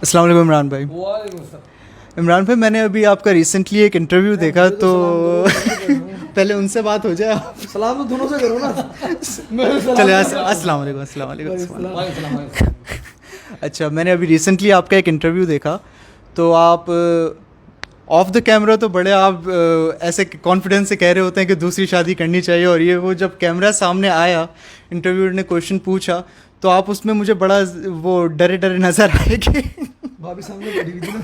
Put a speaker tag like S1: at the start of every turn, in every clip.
S1: अस्सलाम वालेकुम इमरान भाई। इमरान भाई, मैंने अभी आपका रिसेंटली एक इंटरव्यू देखा तो पहले उनसे बात हो जाए।
S2: सलाम तो दोनों से करो ना।
S1: चलिए, अस्सलाम वालेकुम। अस्सलाम वालेकुम। अच्छा, मैंने अभी रिसेंटली आपका एक इंटरव्यू देखा तो आप ऑफ द कैमरा तो बड़े आप ऐसे कॉन्फिडेंस से कह रहे होते हैं कि दूसरी शादी करनी चाहिए, और ये वो जब कैमरा सामने आया, इंटरव्यूअर ने क्वेश्चन पूछा तो आप उसमें मुझे बड़ा वो डरे डरे नज़र आए कि
S2: भाभी सामने बैठी हुई थी ना।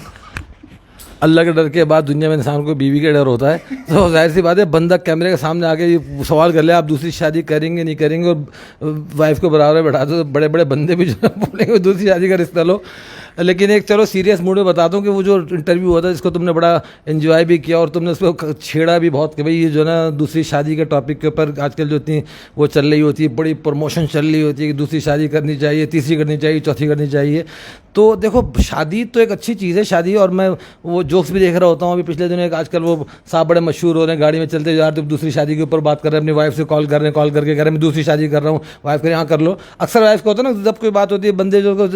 S3: अल्लाह के डर के बाद दुनिया में इंसान को बीवी का डर होता है, तो जाहिर सी बात है बंदा कैमरे के सामने आके ये सवाल कर ले आप दूसरी शादी करेंगे नहीं करेंगे, और वाइफ को बराबर बैठा दो, तो बड़े बड़े बंदे भी जो है बोलेंगे दूसरी शादी का रिश्ता लो। लेकिन एक चलो सीरियस मूड में बता दूं कि वो जो इंटरव्यू हुआ था जिसको तुमने बड़ा एंजॉय भी किया और तुमने उसको छेड़ा भी बहुत कि भाई ये जो ना दूसरी शादी के टॉपिक के ऊपर आजकल जो इतनी वो चल रही होती है, बड़ी प्रमोशन चल रही होती है कि दूसरी शादी करनी चाहिए, तीसरी करनी चाहिए, चौथी करनी चाहिए। तो देखो, शादी तो एक अच्छी चीज़ है शादी, और मैं वो जोक्स भी देख रहा होता हूँ अभी पिछले दिनों। एक आजकल वो साहब बड़े मशहूर हो रहे हैं, गाड़ी में चलते जा रहे दूसरी शादी के ऊपर बात कर रहे हैं, अपनी वाइफ से कॉल कर रहे हैं, कॉल करके कह रहे हैं मैं दूसरी शादी कर रहा हूँ, वाइफ कर यहाँ कर लो। अक्सर वाइफ को होता है ना, जब कोई बात होती है बंदे जो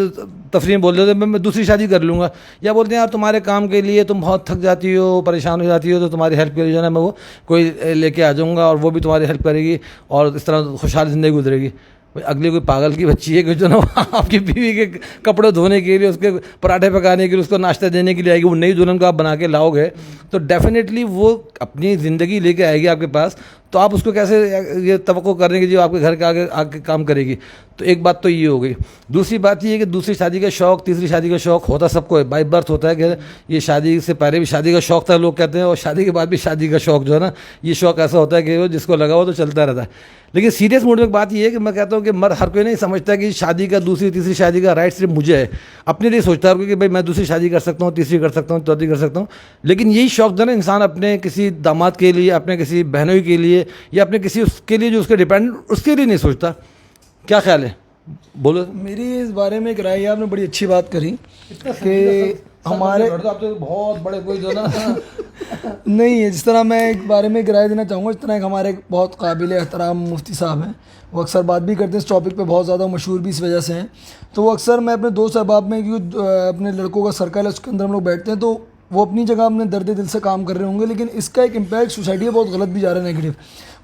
S3: तफरीह बोल देते हैं मैं दूसरी शादी कर लूँगा, या बोलते हैं यार तुम्हारे काम के लिए तुम बहुत थक जाती हो, परेशान हो जाती हो, तो तुम्हारी हेल्प के लिए जो है मैं वो कोई लेके आ जाऊँगा और वो भी तुम्हारी हेल्प करेगी और इस तरह खुशहाल ज़िंदगी गुजरेगी। अगली कोई पागल की बच्ची है कि जो ना आपकी बीवी के कपड़े धोने के लिए, उसके पराठे पकाने के लिए, उसको नाश्ता देने के लिए आएगी, वो नई दुल्हन को आप बना के लाओगे तो डेफिनेटली वो अपनी ज़िंदगी लेके आएगी आपके पास, तो आप उसको कैसे ये तवक्को कर रहे हैं कि जो आपके घर के आगे आके काम करेगी। तो एक बात तो ये हो गई। दूसरी बात ये है कि दूसरी शादी का शौक़, तीसरी शादी का शौक़ होता सबको है, बाई बर्थ होता है कि ये शादी से पहले भी शादी का शौक़ था लोग कहते हैं, और शादी के बाद भी शादी का शौक़ जो है ना, ये शौक़ ऐसा होता है कि वो जिसको लगा हो तो चलता रहता है। लेकिन सीरियस मूड में एक बात ये है कि मैं कहता हूँ कि मर्द हर कोई नहीं समझता कि शादी का दूसरी तीसरी शादी का राइट सिर्फ मुझे है, अपने लिए सोचता है कि भाई मैं दूसरी शादी कर सकता हूँ, तीसरी कर सकता हूँ, चौथी कर सकता हूँ। लेकिन यही शौक़ जो है ना इंसान अपने किसी दामाद के लिए, अपने किसी बहनोई के लिए, या अपने किसी उसके लिए जो उसके डिपेंड, उसके लिए नहीं सोचता। क्या ख्याल है, बोलो।
S2: मेरी इस बारे में एक राय है, आपने बड़ी अच्छी बात करी कि हमारे
S3: आप तो बहुत बड़े कोई जो ना
S2: नहीं है, जिस तरह मैं एक बारे में एक राय देना चाहूँगा, इस तरह एक हमारे बहुत काबिल एहतराम मुफ्ती साहब हैं, वो अक्सर बात भी करते हैं इस टॉपिक पे, बहुत ज़्यादा मशहूर भी इस वजह से हैं। तो वो अक्सर मैं अपने दोस्त अहबाब में, क्योंकि अपने लड़कों का सर्कल है उसके अंदर हम लोग बैठते हैं, तो वो अपनी जगह अपने दर्द दिल से काम कर रहे होंगे, लेकिन इसका एक इम्पैक्ट सोसाइटी में बहुत गलत भी जा रहा है, नेगेटिव।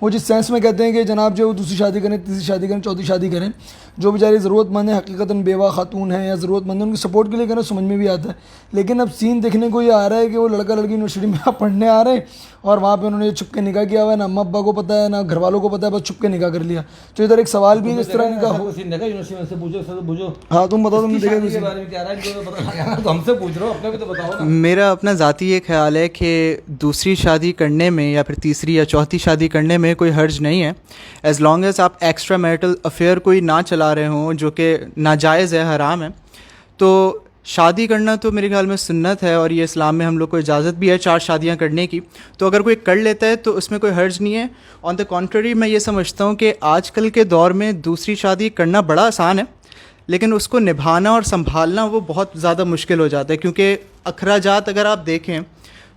S2: वो जिस सेंस में कहते हैं कि जनाब जो दूसरी शादी करें, तीसरी शादी करें, चौथी शादी करें, जो बेचारी ज़रूरतमंद है, हकीकतन बेवा खातून है या ज़रूरतमंद है, उनकी सपोर्ट के लिए करें, समझ में भी आता है। लेकिन अब सीन देखने को ये आ रहा है कि वो लड़का लड़की यूनिवर्सिटी में पढ़ने आ रहे हैं और वहाँ पे उन्होंने छुप के निकाह किया हुआ है, ना अम्मा अब्बा को पता है ना घर वालों को पता है, बस छुप के निकाह कर लिया। तो इधर एक सवाल भी है इस तरह निकाह हो। हाँ तुम बताओ, तुमने देखा
S3: हमसे पूछ रहे हो, अपने भी तो बताओ ना।
S1: मेरा अपना ज़ाती ये ख्याल है कि दूसरी शादी करने में या फिर तीसरी या चौथी शादी करने में कोई हर्ज नहीं है, एज़ लॉन्ग एज़ आप एक्स्ट्रा मैरिटल अफेयर कोई ना चला रहे हों जो कि नाजायज़ है, हराम है। तो शादी करना तो मेरे ख्याल में सुन्नत है, और ये इस्लाम में हम लोग को इजाज़त भी है 4 शादियां करने की। तो अगर कोई कर लेता है तो उसमें कोई हर्ज नहीं है। ऑन द कॉन्ट्ररी मैं ये समझता हूँ कि आजकल के दौर में दूसरी शादी करना बड़ा आसान है, लेकिन उसको निभाना और संभालना वो बहुत ज़्यादा मुश्किल हो जाता है, क्योंकि अखराजात अगर आप देखें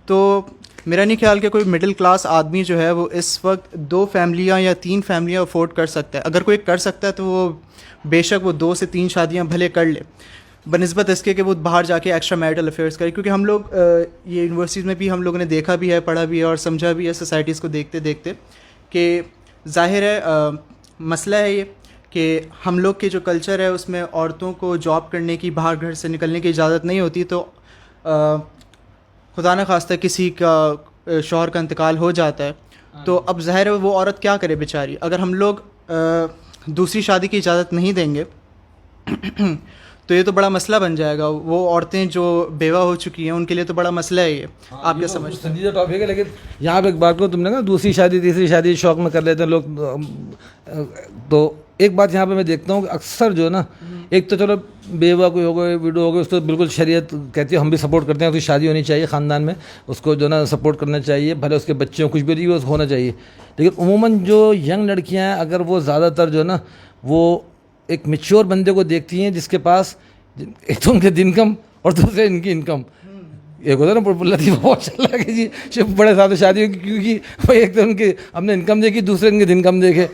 S1: तो मेरा नहीं ख्याल कि कोई मिडिल क्लास आदमी जो है वो इस वक्त 2 फैमिलियाँ या 3 फैमिलियाँ अफोर्ड कर सकता है। अगर कोई कर सकता है तो वो बेशक वो 2 से 3 शादियाँ भले कर ले, बनिस्बत इसके कि वो बाहर जाके एक्स्ट्रा मैरिटल अफेयर्स करे। क्योंकि हम लोग ये यूनिवर्सिटीज़ में भी हम लोगों ने देखा भी है, पढ़ा भी है और समझा भी है सोसाइटीज़ को देखते देखते कि ज़ाहिर है मसला है ये कि हम लोग के जो कल्चर है उसमें औरतों को जॉब करने की, बाहर घर से निकलने की इजाज़त नहीं होती। तो खुदा न खास्ता किसी का शौहर का इंतकाल हो जाता है, तो अब ज़ाहिर है वो औरत क्या करे बेचारी। अगर हम लोग दूसरी शादी की इजाज़त नहीं देंगे तो ये तो बड़ा मसला बन जाएगा। वो औरतें जो बेवा हो चुकी हैं उनके लिए तो बड़ा मसला है ये। आप क्या समझते हैं?
S3: संजीदा टॉपिक है, लेकिन यहाँ पे एक बात को तुमने कहा दूसरी शादी तीसरी शादी शौक में कर लेते हैं लोग। तो एक बात यहाँ पे मैं देखता हूँ कि अक्सर जो है ना, एक तो चलो बेवा कोई हो गए, विडो हो गए, उसको बिल्कुल शरीयत कहती है, हम भी सपोर्ट करते हैं, उसकी शादी होनी चाहिए ख़ानदान में, उसको जो ना सपोर्ट करना चाहिए, भले उसके बच्चों कुछ भी उसको होना चाहिए। लेकिन उमूमन जो यंग लड़कियाँ हैं, अगर वो ज़्यादातर जो है ना वो एक मैच्योर बंदे को देखती हैं जिसके पास एक तो उनके इनकम और दूसरे इनकी इनकम, एक होता है ना लतीफ़ा बहुत चल रहा है कि जी बड़े साथ शादी होगी, क्योंकि भाई एक तो उनकी हमने इनकम देखी, दूसरे इनके इनकम देखे,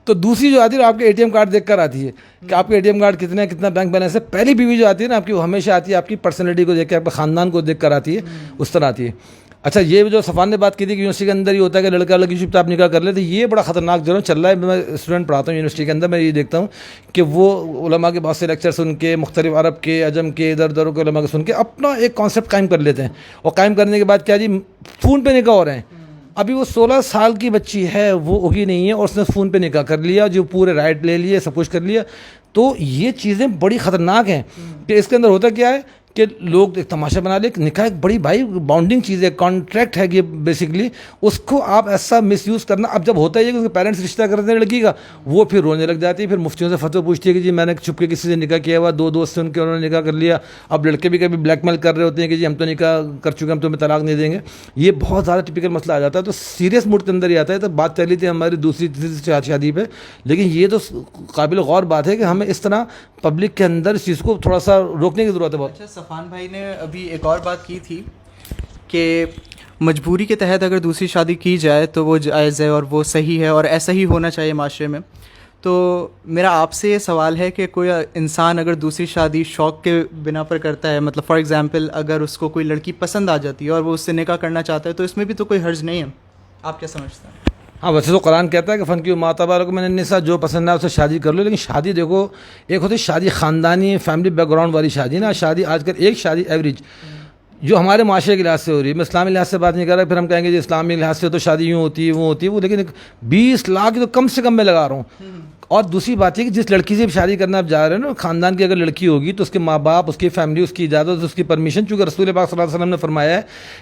S3: تو دوسری جو آتی ہے آپ کے ATM کارڈ دیکھ کر آتی ہے کہ آپ کے ATM کارڈ کتنے کتنا بینک بیلنس ہے. پہلی بیوی جو آتی ہے نا آپ کی, وہ ہمیشہ آتی ہے آپ کی پرسنالٹی کو دیکھ کے, آپ کے خاندان کو دیکھ کر آتی ہے, اس طرح آتی ہے. اچھا, یہ جو صفان نے بات کی تھی کہ یونیورسٹی کے اندر یہ ہوتا ہے کہ لڑکا لڑکی شپ آپ نکاح کر لیتے, یہ بڑا خطرناک جو چل رہا ہے. میں اسٹوڈنٹ پڑھاتا ہوں یونیورسٹی کے اندر, میں یہ دیکھتا ہوں کہ وہ علماء کے بہت سے لیکچر سن کے, مختلف عرب کے, عجم کے, ادھر ادھر کے علماء کے سن کے اپنا ایک کانسیپٹ قائم کر لیتے ہیں. اور قائم کرنے کے بعد کیا جی, فون پہ نکاح ہو رہے ہیں. ابھی وہ 16 سال کی بچی ہے, وہ اگی نہیں ہے, اور اس نے فون پہ نکاح کر لیا, جو پورے رائٹ لے لیے, سب کچھ کر لیا. تو یہ چیزیں بڑی خطرناک ہیں کہ اس کے اندر ہوتا کیا ہے کہ لوگ ایک تماشا بنا لے. نکاح ایک بڑی بھائی باؤنڈنگ چیز ہے, کانٹریکٹ ہے یہ بیسکلی. اس کو آپ ایسا مس یوز کرنا, اب جب ہوتا ہے کہ اس کے پیرنٹس رشتہ کرتے ہیں لڑکی کا, وہ پھر رونے لگ جاتی ہے, پھر مفتیوں سے فتویٰ پوچھتی ہے کہ جی میں نے چھپ کے کسی سے نکاح کیا ہوا, 2 دوست سے ان کے انہوں نے نکاح کر لیا. اب لڑکے بھی کبھی بلیک میل کر رہے ہوتے ہیں کہ جی ہم تو نکاح کر چکے, ہم تمہیں طلاق نہیں دیں گے. یہ بہت زیادہ ٹپیکل مسئلہ آ جاتا ہے. تو سیریس موڈ کے اندر ہی آتا ہے. تو بات چلی تھی ہماری دوسری تیسری شادی پہ, لیکن یہ تو قابل غور بات ہے کہ ہمیں اس طرح پبلک کے اندر اس چیز کو تھوڑا سا روکنے کی ضرورت ہے. بہت
S1: اچھا, صفان بھائی نے ابھی ایک اور بات کی تھی کہ مجبوری کے تحت اگر دوسری شادی کی جائے تو وہ جائز ہے اور وہ صحیح ہے اور ایسا ہی ہونا چاہیے معاشرے میں. تو میرا آپ سے یہ سوال ہے کہ کوئی انسان اگر دوسری شادی شوق کے بنا پر کرتا ہے, مطلب فار ایگزامپل اگر اس کو کوئی لڑکی پسند آ جاتی ہے اور وہ اس سے نکاح کرنا چاہتا ہے, تو اس میں بھی تو کوئی حرج نہیں ہے. آپ کیا سمجھتے ہیں؟
S3: ہاں, ویسے تو قرآن کہتا ہے کہ فن کی ماتبہ کو میں نے نساء, جو پسند ہے اسے شادی کر لو. لیکن شادی دیکھو, ایک ہوتی ہے شادی خاندانی فیملی بیک گراؤنڈ والی شادی نا. شادی آج کل ایک شادی ایوریج جو ہمارے معاشرے کے لحاظ سے ہو رہی ہے, میں اسلامی لحاظ سے بات نہیں کر رہا, پھر ہم کہیں گے جی اسلامی لحاظ سے تو شادی یوں ہوتی ہے وہ ہوتی ہے, وہ لیکن 20 لاکھ تو کم سے کم میں لگا رہا ہوں. اور دوسری بات یہ کہ جس لڑکی سے شادی کرنا آپ جا رہے ہیں نا, خاندان کی اگر لڑکی ہوگی تو اس کے ماں باپ, اس کی فیملی, اس کی اجازت, اس کی پرمیشن, چونکہ رسول پاک صلی اللہ علیہ وسلم نے فرمایا ہے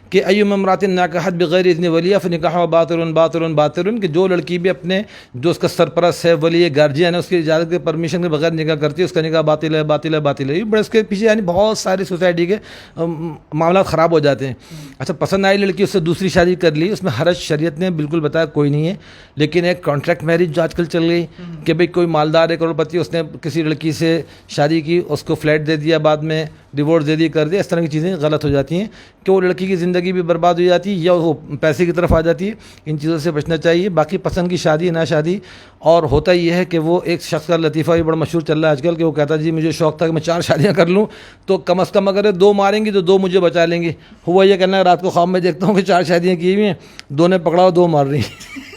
S3: کہ ایما امرأۃ نکحت بغیر اذن ولیہ فنکاحها باطل باطل باطل, کہ جو لڑکی بھی اپنے جو اس کا سرپرست ہے, ولی ہے, گارجین ہے, اس کی اجازت کے پرمیشن کے بغیر نکاح کرتی ہے, اس کا نکاح باطل ہے باطل ہے باطل ہے. یہ بڑے اس کے پیچھے یعنی بہت ساری سوسائٹی کے معاملات خراب ہو جاتے ہیں. اچھا, پسند آئی لڑکی, اس سے دوسری شادی کر لی, اس میں حرج شریعت نے بالکل بتایا کوئی نہیں ہے. لیکن ایک کانٹریکٹ میرج جو آج کل چل گئی کہ بھئی کوئی مالدار کروڑ پتی, اس نے کسی لڑکی سے شادی کی, اس کو فلیٹ دے دیا, بعد میں ڈیورس دے دی, کر دیا, اس طرح کی چیزیں غلط ہو جاتی ہیں کہ وہ لڑکی کی زندگی بھی برباد ہو جاتی ہے یا وہ پیسے کی طرف آ جاتی ہے. ان چیزوں سے بچنا چاہیے. باقی پسند کی شادی نہ شادی, اور ہوتا یہ ہے کہ وہ ایک شخص کا لطیفہ بھی بڑا مشہور چل رہا ہے آج کل کہ وہ کہتا ہے جی مجھے شوق تھا کہ میں 4 شادیاں کر لوں, تو کم از کم اگر 2 ماریں گی تو 2 مجھے بچا لیں گی. ہوا یہ کہنا ہے رات کو خواب میں دیکھتا ہوں کہ 4 شادیاں کی ہوئی ہیں, 2 نے پکڑا اور 2 مار رہی ہیں.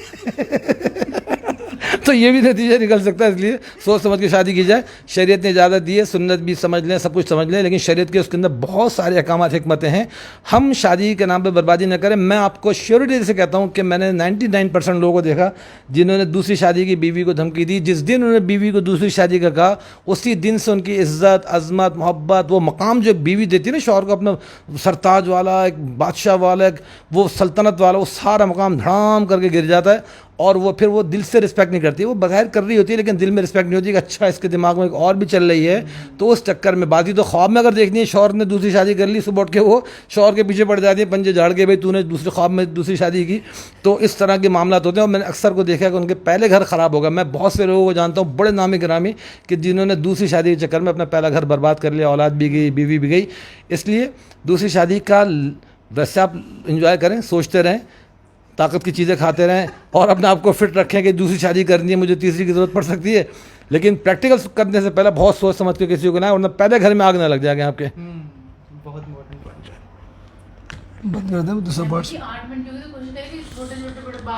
S3: تو یہ بھی نتیجہ نکل سکتا ہے. اس لیے سوچ سمجھ کے شادی کی جائے. شریعت نے اجازت دی ہے, سنت بھی سمجھ لیں, سب کچھ سمجھ لیں, لیکن شریعت کے اس کے اندر بہت سارے احکامات حکمتیں ہیں. ہم شادی کے نام پہ بربادی نہ کریں. میں آپ کو شیورٹی سے کہتا ہوں کہ میں نے 99% لوگوں کو دیکھا جنہوں نے دوسری شادی کی بیوی کو دھمکی دی. جس دن انہوں نے بیوی کو دوسری شادی کا کہا, اسی دن سے ان کی عزت, عظمت, محبت, وہ مقام جو بیوی دیتی ہے نا شوہر کو, اپنا سرتاج والا, ایک بادشاہ والا, ایک وہ سلطنت والا, وہ سارا مقام دھڑام کر کے گر جاتا ہے. اور وہ پھر وہ دل سے رسپیکٹ نہیں کرتی. وہ بظاہر کر رہی ہوتی ہے لیکن دل میں رسپیکٹ نہیں ہوتی کہ اچھا اس کے دماغ میں ایک اور بھی چل رہی ہے. تو اس چکر میں بازی تو خواب میں اگر دیکھنی ہے, شوہر نے دوسری شادی کر لی, صبح اٹھ کے وہ شوہر کے پیچھے پڑ جاتی ہے پنجے جھاڑ کے, بھائی تو نے دوسرے خواب میں دوسری شادی کی. تو اس طرح کے معاملات ہوتے ہیں. اور میں نے اکثر کو دیکھا کہ ان کے پہلے گھر خراب ہوگا. میں بہت سے لوگوں کو جانتا ہوں بڑے نامی گرامی کہ جنہوں نے دوسری شادی کے چکر میں اپنا پہلا گھر برباد کر لیا, اولاد بھی گئی, بیوی بھی گئی. اس لیے دوسری شادی کا ویسے آپ انجوائے کریں, سوچتے رہیں, طاقت کی چیزیں کھاتے رہیں, اور اپنے آپ کو فٹ رکھیں کہ دوسری شادی کرنی ہے, مجھے تیسری کی ضرورت پڑ سکتی ہے. لیکن پریکٹیکل کرنے سے پہلے بہت سوچ سمجھ کے کسی کو نہ, ورنہ پہلے گھر میں آگ نہ لگ جائے گا آپ کے.
S1: بہت امپورٹنٹ پوائنٹ ہے.
S2: بند کر دیں دوسرا پارٹ.
S4: 8 منٹ